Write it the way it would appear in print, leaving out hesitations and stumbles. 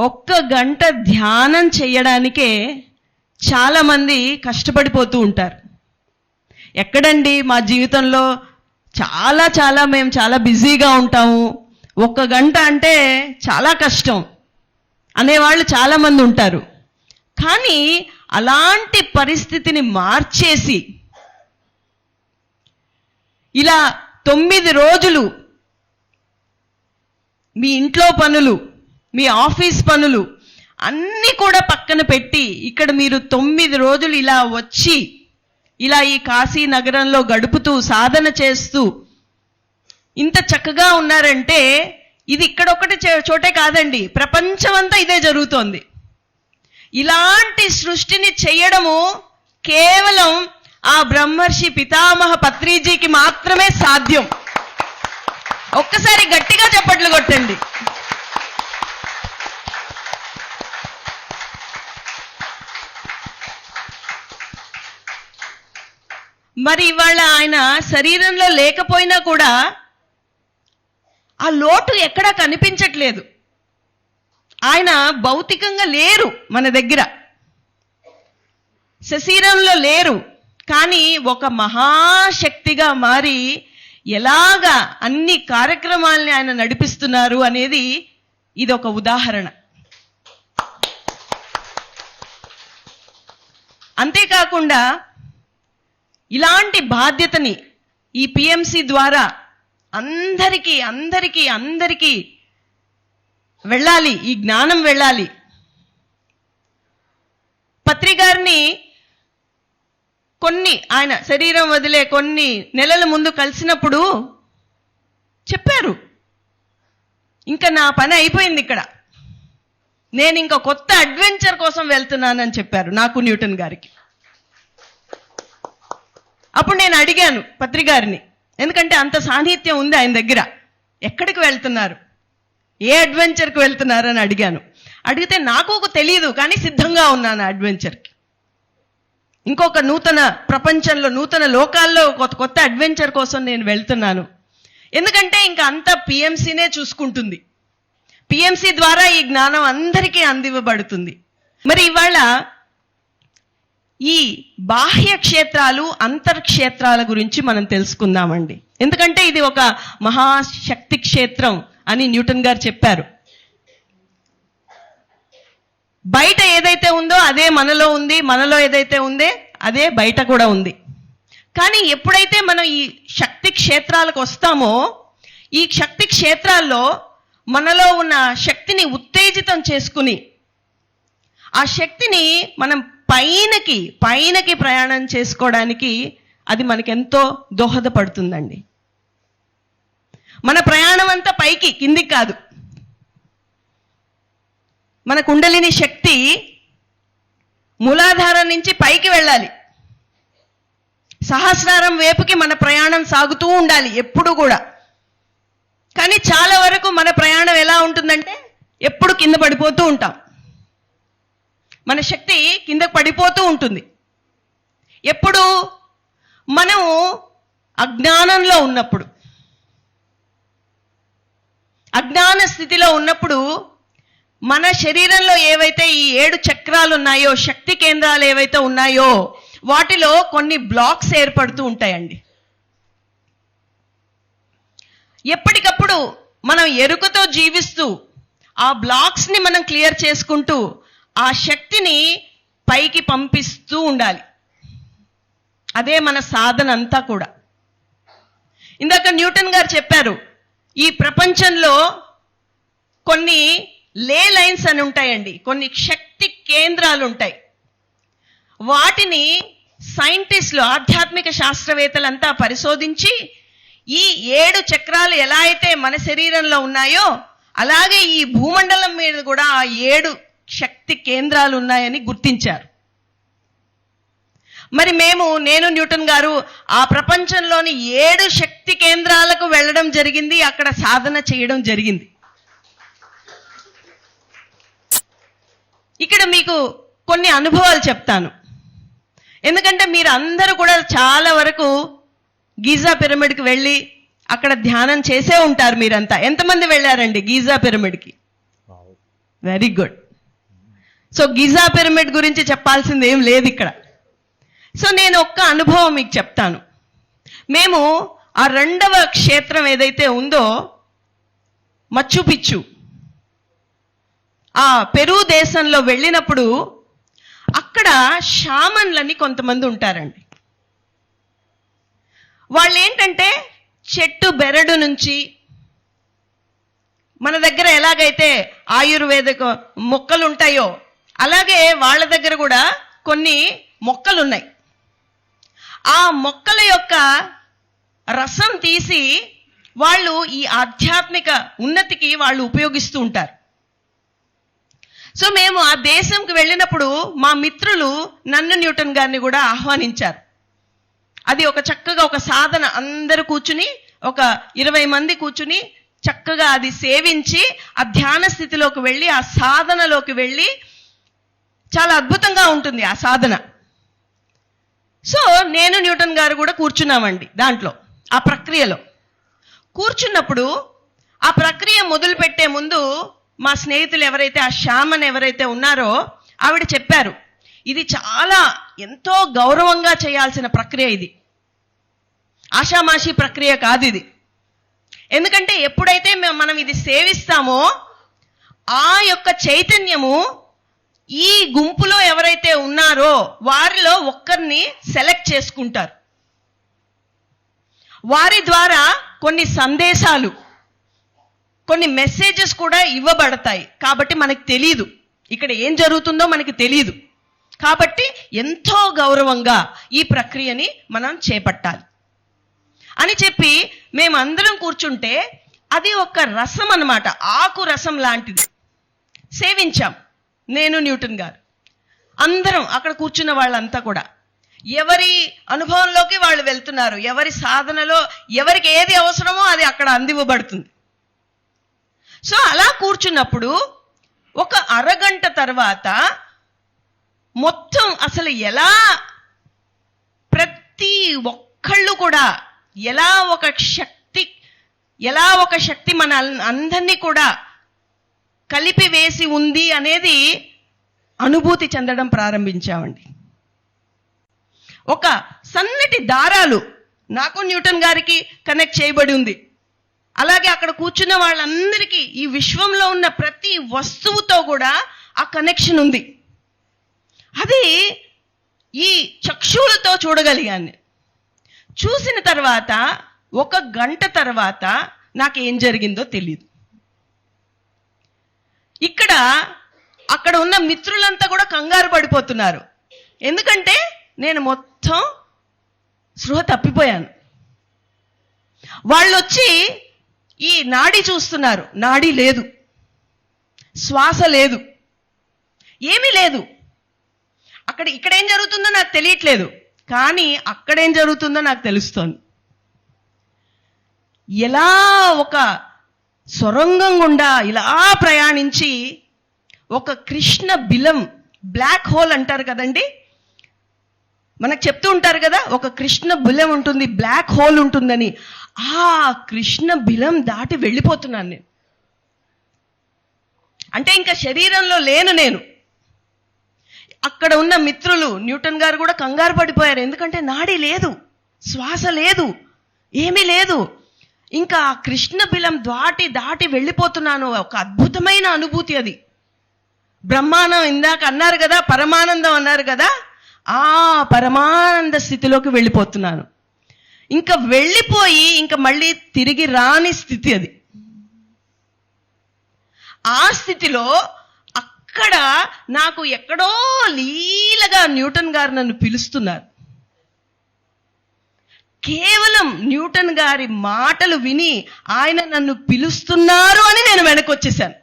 ఒక్క గంట ధ్యానం చేయడానికే చాలామంది కష్టపడిపోతూ ఉంటారు. ఎక్కడండి మా జీవితంలో మేము చాలా బిజీగా ఉంటాము, ఒక్క గంట అంటే చాలా కష్టం అనేవాళ్ళు చాలామంది ఉంటారు. కానీ అలాంటి పరిస్థితిని మార్చేసి ఇలా 9 రోజులు మీ ఇంట్లో పనులు, మీ ఆఫీస్ పనులు అన్నీ కూడా పక్కన పెట్టి ఇక్కడ మీరు 9 రోజులు ఇలా వచ్చి ఇలా ఈ కాశీ నగరంలో గడుపుతూ సాధన చేస్తూ ఇంత చక్కగా ఉన్నారంటే ఇది ఇక్కడ ఒకటి చోటే కాదండి, ప్రపంచమంతా ఇదే జరుగుతోంది. ఇలాంటి సృష్టిని చేయడము కేవలం ఆ బ్రహ్మర్షి పితామహ పత్రిజీకి మాత్రమే సాధ్యం. ఒక్కసారి గట్టిగా చప్పట్లు కొట్టండి. మరి ఇవాళ ఆయన శరీరంలో లేకపోయినా కూడా ఆ లోటు ఎక్కడా కనిపించట్లేదు. ఆయన భౌతికంగా లేరు, మన దగ్గర శరీరంలో లేరు, కానీ ఒక మహాశక్తిగా మారి ఎలాగా అన్ని కార్యక్రమాల్ని ఆయన నడిపిస్తున్నారు అనేది ఇది ఒక ఉదాహరణ. అంతేకాకుండా ఇలాంటి బాధ్యతని ఈ పిఎంసి ద్వారా అందరికీ వెళ్ళాలి, ఈ జ్ఞానం వెళ్ళాలి. పత్రి గారిని ఆయన శరీరం వదిలే కొన్ని నెలల ముందు కలిసినప్పుడు చెప్పారు, ఇంకా నా పని అయిపోయింది, ఇక్కడ నేను ఇంకా కొత్త అడ్వెంచర్ కోసం వెళ్తున్నానని చెప్పారు నాకు, న్యూటన్ గారికి. అప్పుడు నేను అడిగాను పత్రి గారిని, ఎందుకంటే అంత సాన్నిహిత్యం ఉంది ఆయన దగ్గర, ఎక్కడికి వెళ్తున్నారు, ఏ అడ్వెంచర్కి వెళ్తున్నారు అని అడిగాను. అడిగితే నాకు తెలియదు, కానీ సిద్ధంగా ఉన్నాను అడ్వెంచర్కి. ఇంకొక నూతన ప్రపంచంలో, నూతన లోకాల్లో కొత్త అడ్వెంచర్ కోసం నేను వెళ్తున్నాను. ఎందుకంటే ఇంకా అంతా పిఎంసీనే చూసుకుంటుంది, పిఎంసీ ద్వారా ఈ జ్ఞానం అందరికీ అందివ్వబడుతుంది. మరి ఇవాళ ఈ బాహ్య క్షేత్రాలు, అంతర్క్షేత్రాల గురించి మనం తెలుసుకుందామండి. ఎందుకంటే ఇది ఒక మహాశక్తి క్షేత్రం అని న్యూటన్ గారు చెప్పారు. బయట ఏదైతే ఉందో అదే మనలో ఉంది, మనలో ఏదైతే ఉందో అదే బయట కూడా ఉంది. కానీ ఎప్పుడైతే మనం ఈ శక్తి క్షేత్రాలకు వస్తామో, ఈ శక్తి క్షేత్రాల్లో మనలో ఉన్న శక్తిని ఉత్తేజితం చేసుకుని ఆ శక్తిని మనం పైనకి ప్రయాణం చేసుకోవడానికి అది మనకెంతో దోహదపడుతుందండి. మన ప్రయాణం అంతా పైకి, కిందికి కాదు. మన కుండలిని శక్తి మూలాధారం నుంచి పైకి వెళ్ళాలి, సహస్రారం వైపుకి మన ప్రయాణం సాగుతూ ఉండాలి ఎప్పుడు కూడా. కానీ చాలా వరకు మన ప్రయాణం ఎలా ఉంటుందంటే ఎప్పుడు కింద పడిపోతూ ఉంటాం, మన శక్తి కిందకు పడిపోతూ ఉంటుంది. ఎప్పుడు మనం అజ్ఞానంలో ఉన్నప్పుడు, అజ్ఞాన స్థితిలో ఉన్నప్పుడు మన శరీరంలో ఏవైతే ఈ 7 చక్రాలు ఉన్నాయో, శక్తి కేంద్రాలు ఏవైతే ఉన్నాయో వాటిలో కొన్ని బ్లాక్స్ ఏర్పడుతూ ఉంటాయండి. ఎప్పటికప్పుడు మనం ఎరుకతో జీవిస్తూ ఆ బ్లాక్స్ని మనం క్లియర్ చేసుకుంటూ ఆ శక్తిని పైకి పంపిస్తూ ఉండాలి. అదే మన సాధన అంతా కూడా. ఇందాక న్యూటన్ గారు చెప్పారు, ఈ ప్రపంచంలో కొన్ని లే లైన్స్ అని ఉంటాయండి, కొన్ని శక్తి కేంద్రాలు ఉంటాయి. వాటిని సైంటిస్టులు, ఆధ్యాత్మిక శాస్త్రవేత్తలంతా పరిశోధించి ఈ 7 చక్రాలు ఎలా అయితే మన శరీరంలో ఉన్నాయో అలాగే ఈ భూమండలం మీద కూడా ఆ 7 శక్తి కేంద్రాలు ఉన్నాయని గుర్తించారు. మరి నేను న్యూటన్ గారు ఆ ప్రపంచంలోని 7 శక్తి కేంద్రాలకు వెళ్ళడం జరిగింది, అక్కడ సాధన చేయడం జరిగింది. ఇక్కడ మీకు కొన్ని అనుభవాలు చెప్తాను. ఎందుకంటే మీరు అందరూ కూడా చాలా వరకు గీజా పిరమిడ్కి వెళ్ళి అక్కడ ధ్యానం చేసే ఉంటారు మీరంతా. ఎంతమంది వెళ్ళారండి గీజా పిరమిడ్కి? Very good. So Giza pyramid గురించి చెప్పాల్సింది ఏం లేదు ఇక్కడ. సో నేను ఒక్క అనుభవం మీకు చెప్తాను. మేము ఆ రెండవ క్షేత్రం ఏదైతే ఉందో మచ్చు పిచ్చు, ఆ పెరు దేశంలో వెళ్ళినప్పుడు అక్కడ షామన్లని కొంతమంది ఉంటారండి. వాళ్ళు ఏంటంటే చెట్టు బెరడు నుంచి, మన దగ్గర ఎలాగైతే ఆయుర్వేదిక మొక్కలు ఉంటాయో అలాగే వాళ్ళ దగ్గర కూడా కొన్ని మొక్కలు ఉన్నాయి. ఆ మొక్కల యొక్క రసం తీసి వాళ్ళు ఈ ఆధ్యాత్మిక ఉన్నతికి వాళ్ళు ఉపయోగిస్తూ ఉంటారు. సో మేము ఆ దేశంకి వెళ్ళినప్పుడు మా మిత్రులు నన్ను న్యూటన్ గారిని కూడా ఆహ్వానించారు. అది ఒక చక్కగా ఒక సాధన, అందరూ కూర్చుని ఒక 20 మంది కూర్చుని చక్కగా అది సేవించి ఆ ధ్యాన స్థితిలోకి వెళ్ళి ఆ సాధనలోకి వెళ్ళి చాలా అద్భుతంగా ఉంటుంది ఆ సాధన. సో నేను న్యూటన్ గారు కూడా కూర్చున్నామండి దాంట్లో. ఆ ప్రక్రియలో కూర్చున్నప్పుడు ఆ ప్రక్రియ మొదలు పెట్టే ముందు మా స్నేహితులు ఎవరైతే ఆ షామన్ ఎవరైతే ఉన్నారో ఆవిడ చెప్పారు, ఇది చాలా ఎంతో గౌరవంగా చేయాల్సిన ప్రక్రియ, ఇది ఆషామాషి ప్రక్రియ కాదు ఇది. ఎందుకంటే ఎప్పుడైతే మనం ఇది సేవిస్తామో ఆ యొక్క చైతన్యము ఈ గుంపులో ఎవరైతే ఉన్నారో వారిలో ఒక్కరిని సెలెక్ట్ చేసుకుంటారు. వారి ద్వారా కొన్ని సందేశాలు, కొన్ని మెసేజెస్ కూడా ఇవ్వబడతాయి. కాబట్టి మనకు తెలియదు ఇక్కడ ఏం జరుగుతుందో, మనకి తెలియదు. కాబట్టి ఎంతో గౌరవంగా ఈ ప్రక్రియని మనం చేపట్టాలి అని చెప్పి మేమందరం కూర్చుంటే అది ఒక రసం అన్నమాట, ఆకు రసం లాంటిది సేవించాం. నేను న్యూటన్ గారు అందరం అక్కడ కూర్చున్న వాళ్ళంతా కూడా ఎవరి అనుభవంలోకి వాళ్ళు వెళ్తున్నారు, ఎవరి సాధనలో ఎవరికి ఏది అవసరమో అది అక్కడ అందివ్వబడుతుంది. సో అలా కూర్చున్నప్పుడు ఒక అరగంట తర్వాత మొత్తం అసలు ఎలా ప్రతి ఒక్కళ్ళు కూడా ఎలా ఒక శక్తి మన అందరినీ కూడా కలిపి వేసి ఉంది అనేది అనుభూతి చెందడం ప్రారంభించామండి. ఒక సన్నటి దారాలు నాకు న్యూటన్ గారికి కనెక్ట్ చేయబడి ఉంది. అలాగే అక్కడ కూర్చున్న వాళ్ళందరికీ ఈ విశ్వంలో ఉన్న ప్రతి వస్తువుతో కూడా ఆ కనెక్షన్ ఉంది. అది ఈ చక్షువులతో చూడగలిగాను. చూసిన తర్వాత 1 గంట తర్వాత నాకేం జరిగిందో తెలియదు. అక్కడ ఉన్న మిత్రులంతా కూడా కంగారు పడిపోతున్నారు. ఎందుకంటే నేను మొత్తం స్పృహ తప్పిపోయాను. వాళ్ళు వచ్చి ఈ నాడి చూస్తున్నారు, నాడి లేదు, శ్వాస లేదు, ఏమీ లేదు. ఇక్కడ ఏం జరుగుతుందో నాకు తెలియట్లేదు, కానీ అక్కడేం జరుగుతుందో నాకు తెలుస్తోంది. ఎలా ఒక సొరంగం గుండా ఇలా ప్రయాణించి ఒక కృష్ణ బిలం, బ్లాక్ హోల్ అంటారు కదండి, మనకు చెప్తూ ఉంటారు కదా, ఒక కృష్ణ బిలం ఉంటుంది, బ్లాక్ హోల్ ఉంటుందని. ఆ కృష్ణ బిలం దాటి వెళ్ళిపోతున్నాను నేను. అంటే ఇంకా శరీరంలో లేను నేను. అక్కడ ఉన్న మిత్రులు న్యూటన్ గారు కూడా కంగారు పడిపోయారు. ఎందుకంటే నాడి లేదు, శ్వాస లేదు, ఏమీ లేదు. ఇంకా కృష్ణ బిలం దాటి వెళ్ళిపోతున్నాను. ఒక అద్భుతమైన అనుభూతి అది. బ్రహ్మానందం ఇందాక అన్నారు కదా, పరమానందం అన్నారు కదా, ఆ పరమానంద స్థితిలోకి వెళ్ళిపోతున్నాను. ఇంకా వెళ్ళిపోయి ఇంకా మళ్ళీ తిరిగి రాని స్థితి అది. ఆ స్థితిలో అక్కడ నాకు ఎక్కడో లీలగా న్యూటన్ గారు నన్ను పిలుస్తున్నారు. కేవలం న్యూటన్ గారి మాటలు విని ఆయన నన్ను పిలుస్తున్నారు అని నేను వెనక్కి వచ్చేసాను.